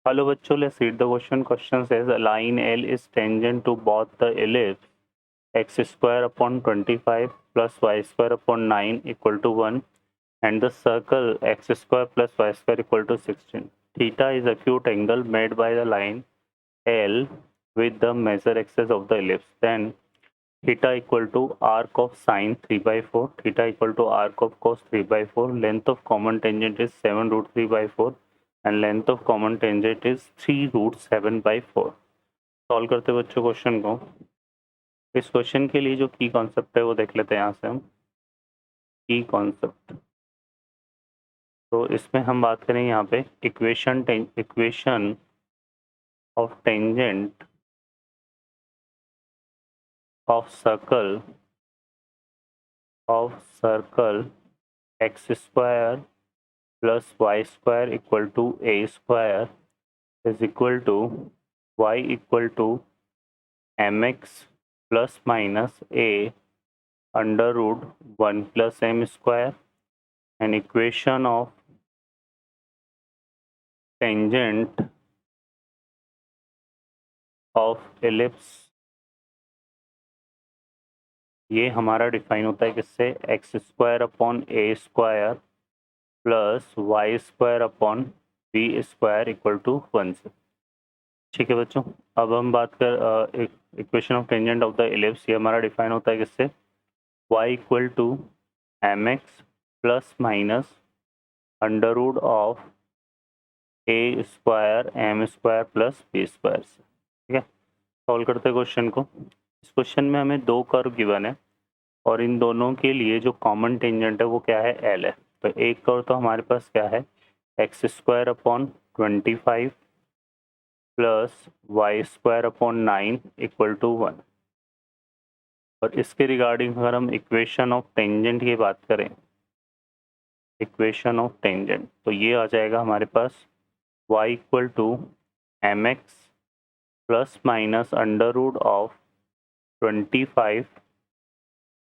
Hello bachcho, let's read the question. Question says a line L is tangent to both the ellipse x square upon 25 plus y square upon 9 equal to 1 and the circle x square plus y square equal to 16. Theta is acute angle made by the line L with the major axis of the ellipse. Then theta equal to arc of sine 3 by 4, theta equal to arc of cos 3 by 4, length of common tangent is 7 root 3 by 4 and length of common tangent is 3 root 7 by 4. Solve करते बच्चों question को। इस question के लिए जो की concept है वो देख लेते हैं यहाँ से हम। की कॉन्सेप्ट तो इसमें हम बात करेंगे यहाँ पे equation of tangent of circle x square plus y square equal to a square is equal to y equal to mx plus minus a under root 1 plus m square, and equation of tangent of ellipse ये हमारा define होता है किससे, x square upon a square plus y square upon b square equal to 1 से। ठीक है बच्चों, अब हम बात कर equation of tangent of the ellipse, ये हमारा डिफाइन होता है किससे, y equal to m x plus minus under root of a square m square plus b square से। ठीक है, सॉल्व करते हैं क्वेश्चन को। इस क्वेश्चन में हमें दो कर्व गिवन है और इन दोनों के लिए जो कॉमन टेंजेंट है वो क्या है, एल है। तो एक कर्व तो हमारे पास क्या है, x square upon 25 plus y square upon 9 equal to 1, और इसके रिगार्डिंग अगर हम इक्वेशन ऑफ टेंजेंट की बात करें, इक्वेशन ऑफ टेंजेंट तो ये आ जाएगा हमारे पास y equal to m x plus minus under root of 25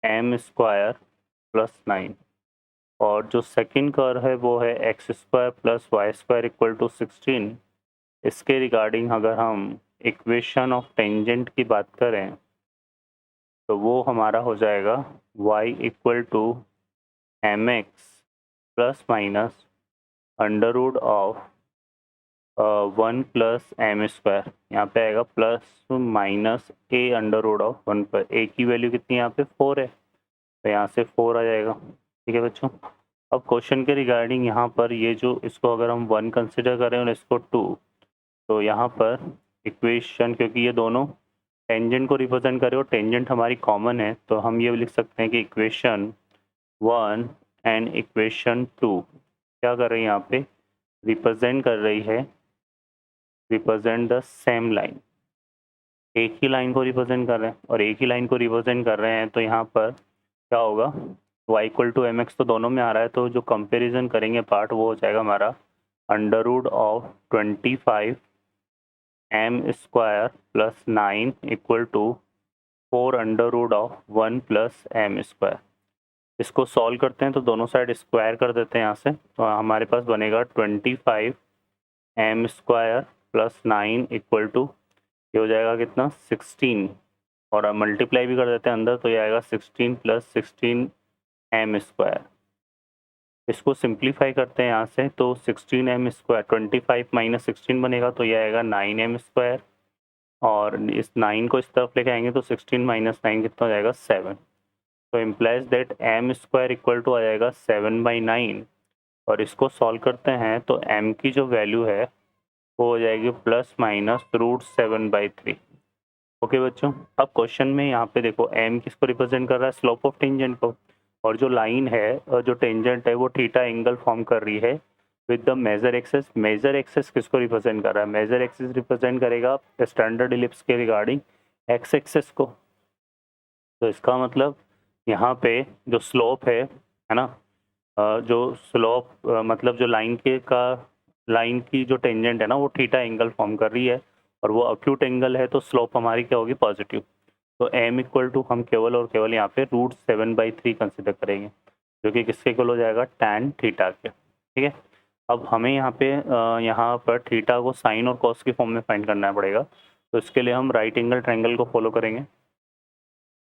m square plus 9, और जो सेकंड कर्व है वो है x square plus y square equal to 16। इसके रिगार्डिंग अगर हम इक्वेशन ऑफ टेंजेंट की बात करें तो वो हमारा हो जाएगा y equal to m x plus minus under root of 1 plus m square, यहाँ पे आएगा plus minus a under root of 1 पर। ए की वैल्यू कितनी है यहाँ पे 4 है, तो यहाँ से 4 आ जाएगा। ठीक है बच्चों, अब क्वेश्चन के रिगार्डिंग यहाँ पर ये जो इसको अगर हम 1 कंसिडर करें और इसको 2, तो यहाँ पर इक्वेशन, क्योंकि ये दोनों टेंजेंट को रिप्रेजेंट करे और टेंजेंट हमारी कॉमन है, तो हम ये लिख सकते हैं कि इक्वेशन 1 एंड इक्वेशन 2 क्या कर रही है, यहाँ पे रिप्रेजेंट कर रही है, रिप्रेजेंट द सेम लाइन। एक ही लाइन को रिप्रेजेंट कर रहे हैं और एक ही लाइन को रिप्रेजेंट कर रहे हैं, तो यहाँ पर क्या होगा, y equal to m x तो दोनों में आ रहा है, तो जो कंपेरिजन करेंगे पार्ट वो हो जाएगा हमारा under root of 25 m square plus 9 equal to 4 under root of 1 plus m square. इसको सॉल्व करते हैं तो दोनों साइड स्क्वायर कर देते हैं यहाँ से, तो हमारे पास बनेगा 25 m square plus 9 equal to, ये हो जाएगा कितना 16, और मल्टीप्लाई भी कर देते हैं अंदर, तो ये आएगा 16 प्लस 16 एम स्क्वायर। इसको सिंप्लीफाई करते हैं यहाँ से, तो 16 एम स्क्वायर 25 माइनस 16 बनेगा, तो ये आएगा 9 एम स्क्वायर, और इस 9 को इस तरफ लेके आएंगे तो 16 माइनस 9 कितना हो जाएगा 7, तो implies that M square equal to आ जाएगा 7/9, और इसको सॉल्व करते हैं तो m की जो वैल्यू है वो हो जाएगी प्लस माइनस रूट 7/3। ओके बच्चों, अब क्वेश्चन में यहाँ पे देखो m किसको रिप्रेजेंट कर रहा है, स्लोप ऑफ टेंजेंट को, और जो लाइन है और जो टेंजेंट है वो थीटा एंगल फॉर्म कर रही है with the major axis. Major axis किसको रिप्रेजेंट कर रहा है, मेजर एक्सेस रिप्रेजेंट करेगा स्टैंडर्ड इलिप्स के रिगार्डिंग एक्स एक्सेस को। तो इसका मतलब यहाँ पे जो स्लोप है ना, जो स्लोप मतलब जो लाइन की जो टेंजेंट है ना वो थीटा एंगल फॉर्म कर रही है, और वो अक्यूट एंगल है, तो स्लोप हमारी क्या होगी, पॉजिटिव। तो m इक्वल टू हम केवल और केवल यहाँ पे रूट 7/3 कंसिडर करेंगे, जो कि किसके इक्वल हो जाएगा, tan थीटा के। ठीक है, अब हमें यहाँ पर थीटा को साइन और कॉस की फॉर्म में फाइंड करना पड़ेगा, तो इसके लिए हम राइट एंगल ट्रायंगल को फॉलो करेंगे।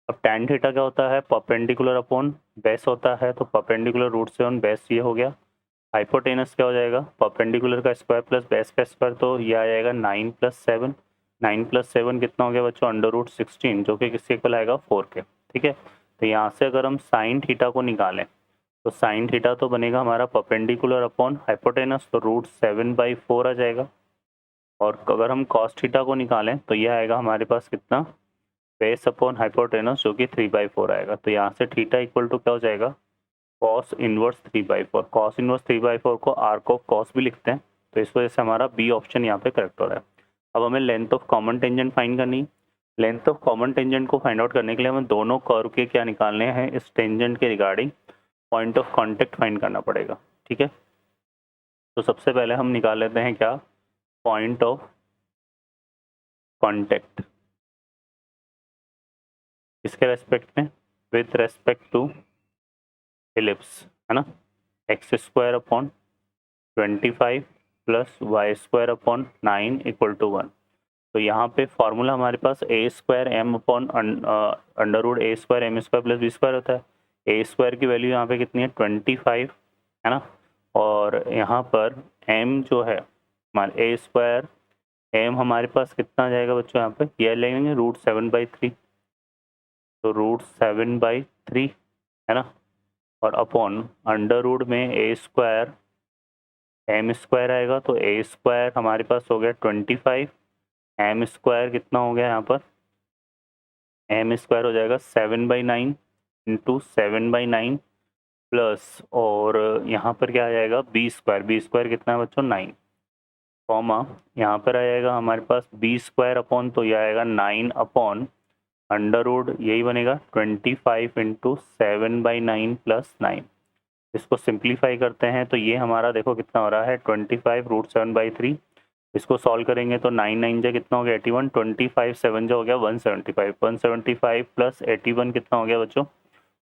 अब tan थीटा क्या होता है, परपेंडिकुलर अपॉन बेस होता है, तो परपेंडिकुलर √7 बेस ये हो गया। हाइपोटेनस क्या हो जाएगा, परपेंडिकुलर का स्क्वायर प्लस बेस का स्क्वायर, तो ये आ जाएगा 9 + 7। 9 + 7 कितना हो गया बच्चों, √16, जो कि किसके इक्वल आएगा 4 के। ठीक है, तो यहाँ से अगर हम साइन थीटा को निकालें तो साइन थीटा तो बनेगा हमारा परपेंडिकुलर अपॉन हाइपोटेनस, तो √7/4 आ जाएगा। और अगर हम कॉस थीटा को निकालें तो यह आएगा हमारे पास कितना, बेस अपॉन हाइपोटेनस, जो कि 3/4 आएगा। तो यहाँ से थीटा इक्वल टू क्या हो जाएगा, कॉस इनवर्स 3/4। कॉस इनवर्स 3/4 को आर्क ऑफ कॉस भी लिखते हैं, तो इस वजह से हमारा बी ऑप्शन यहाँ पे करेक्ट हो रहा है। अब हमें length of common tangent find करनी। लेंथ ऑफ कॉमन टेंजेंट को फाइंड आउट करने के लिए हमें दोनों कर्व के क्या निकालने हैं, इस टेंजेंट के regarding point of contact find करना पड़ेगा। ठीक है, तो सबसे पहले हम निकाल लेते हैं क्या, पॉइंट ऑफ कांटेक्ट इसके रेस्पेक्ट में, विथ रेस्पेक्ट टू इलिप्स, है ना, x² / 25 + y² / 9 = 1। तो यहाँ पे फॉर्मूला हमारे पास a²m/√a²m² + b² होता है। a² की वैल्यू यहाँ पे कितनी है, 25, है ना, और यहाँ पर m जो है हमारे a², m हमारे पास कितना आ जाएगा बच्चों, यहाँ पे यह लेंगे √7/3, तो √7/3, है ना, और अपॉन अंडर रूट में a² m² आएगा, तो a² हमारे पास हो गया 25, m² कितना हो गया यहाँ पर, m² हो जाएगा 7/9 इंटू 7/9 प्लस, और यहाँ पर क्या आ जाएगा b² कितना है बच्चों 9, कॉमा यहाँ पर आ जाएगा हमारे पास b² अपॉन, तो यह आएगा 9 अपॉन अंडर रूट, यही बनेगा 25 इंटू 7/9 + 9। इसको सिंप्लीफाई करते हैं तो ये हमारा देखो कितना हो रहा है, 25 √7/3। इसको सॉल्व करेंगे तो 9 9 जा कितना हो गया 81, 25 7 जा हो गया 175, 175 + 81 कितना हो गया बच्चों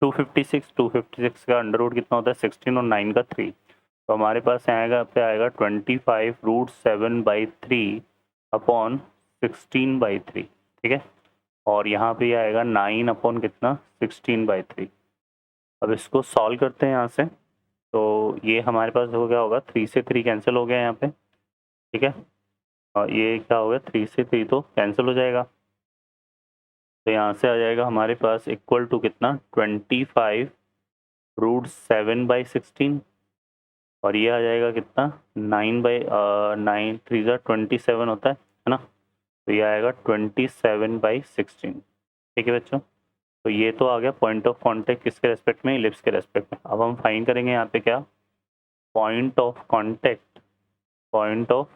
256। 256 का अंडर रूट कितना होता है 16 और 9 का 3, तो हमारे पास पे आएगा 25 √7/3 अपॉन 16/3। ठीक है, और यहाँ पे आएगा 9 अपॉन कितना 16/3। अब इसको सॉल्व करते हैं यहाँ से, तो ये हमारे पास हो गया होगा 3 से 3 कैंसिल हो गया यहाँ पे। ठीक है, और ये क्या हो गया 3 से 3 तो कैंसिल हो जाएगा, तो यहाँ से आ जाएगा हमारे पास इक्वल टू कितना 25 √7/16, और ये आ जाएगा कितना 9/9 3 ज़ा 27 होता है ना, तो ये आएगा 27/16। ठीक है बच्चों, तो ये तो आ गया पॉइंट ऑफ कांटेक्ट किसके रेस्पेक्ट में, इलिप्स के रेस्पेक्ट में। अब हम फाइंड करेंगे यहाँ पे क्या, point of contact, point of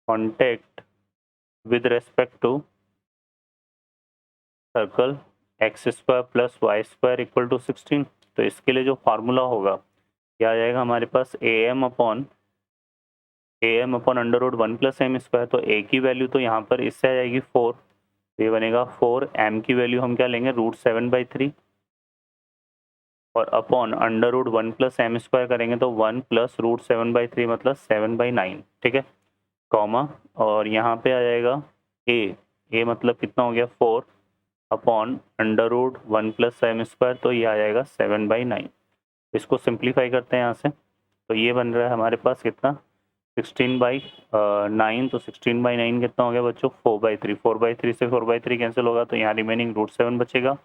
contact with respect to circle x² + y² = 16। तो इसके लिए जो फार्मूला होगा क्या आ जाएगा हमारे पास am upon under root 1 + m²। तो a की वैल्यू तो यहाँ पर इससे आ जाएगी 4, तो ये बनेगा 4, m की वैल्यू हम क्या लेंगे √7/3, और अपॉन अंडर रूट 1 + m² करेंगे तो 1 + √7/3 मतलब 7/9। ठीक है, कॉमा, और यहाँ पे आ जाएगा a मतलब कितना हो गया 4 अपॉन अंडर रूट 1 + m², तो ये आ जाएगा 7/9। इसको सिंप्लीफाई करते हैं यहाँ से, तो ये बन रहा है हमारे पास कितना 16/9, तो 16/9 कितना हो गया बच्चों 4/3। 4/3 से 4/3 कैंसिल होगा, तो यहाँ रिमेनिंग √7 बचेगा।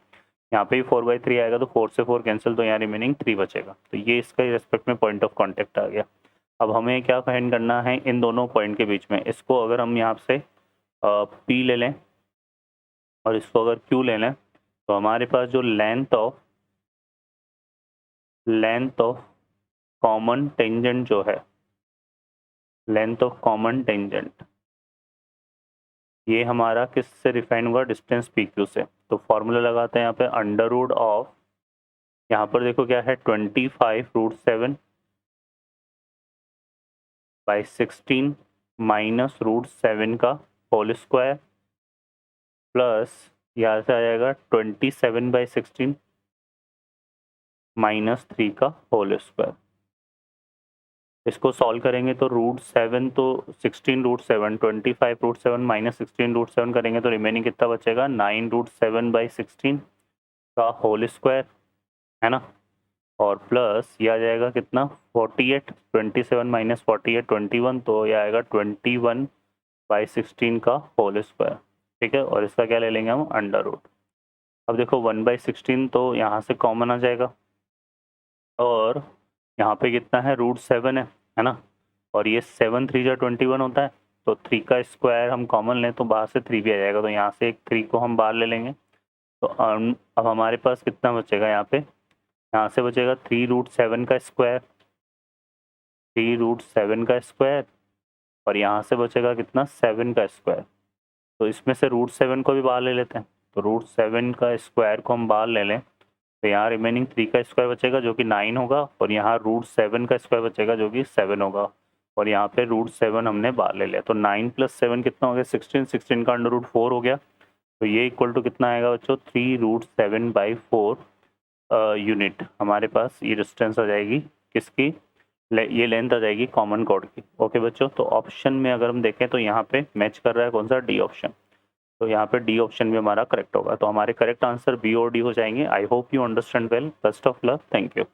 यहाँ पे भी 4/3 आएगा, तो 4 से 4 कैंसिल, तो यहाँ रिमेनिंग 3 बचेगा। तो ये इसका रेस्पेक्ट में पॉइंट ऑफ कांटेक्ट आ गया। अब हमें क्या फाइंड करना है इन दोनों पॉइंट के बीच में, इसको अगर हम यहाँ से P ले लें और इसको अगर Q ले लें, तो हमारे पास जो लेंथ ऑफ कॉमन टेंजेंट जो है, लेंथ ऑफ कॉमन टेंजेंट, ये हमारा किससे डिफाइन हुआ, डिस्टेंस PQ से। तो फॉर्मूला लगाते हैं यहाँ पे अंडर रूट ऑफ, यहाँ पर देखो क्या है 25 √7/16 माइनस √7 का होल स्क्वायर प्लस यहाँ से आ जाएगा 27/16 -3 का होल स्क्वायर। इसको सॉल्व करेंगे तो √7 तो 16√7 25√7 माइनस 16√7 करेंगे तो रिमेनिंग कितना बचेगा 9√7/16 का होल स्क्वायर, है ना। और प्लस ये आ जाएगा कितना 48, 27 माइनस 48 21, तो ये आएगा 21/16 का होल स्क्वायर, ठीक है। और इसका क्या ले लेंगे हम अंडर रूट। अब देखो 1/16 तो यहाँ से कॉमन आ जाएगा और यहाँ पे कितना है √7 है ना। और ये 7 3 जा 21 होता है, तो 3 का स्क्वायर हम कॉमन लें तो बाहर से 3 भी आ जाएगा, तो यहाँ से एक 3 को हम बाहर ले लेंगे। तो अब हमारे पास कितना बचेगा यहाँ से बचेगा 3√7 का स्क्वायर, 3√7 का स्क्वायर, और यहाँ से बचेगा कितना 7 का स्क्वायर। तो इसमें से √7 को भी बाहर ले लेते हैं, तो √7 का स्क्वायर को हम बाहर ले लें तो यहाँ रिमेनिंग 3 का स्क्वायर बचेगा जो कि 9 होगा, और यहाँ √7 का स्क्वायर बचेगा जो कि 7 होगा, और यहाँ पे √7 हमने बाहर ले लिया। तो 9 + 7 कितना हो गया 16, 16 का √4 हो गया। तो ये इक्वल टू कितना आएगा बच्चों 3√7/4 यूनिट। हमारे पास ये डिस्टेंस आ जाएगी किसकी, ये लेंथ आ जाएगी कॉमन कॉर्ड की। ओके बच्चों, तो ऑप्शन में अगर हम देखें तो यहाँ पे मैच कर रहा है कौन सा, डी ऑप्शन। तो यहाँ पे डी ऑप्शन भी हमारा करेक्ट होगा। तो हमारे करेक्ट आंसर बी और डी हो जाएंगे। I hope you understand well. Best of luck, thank you.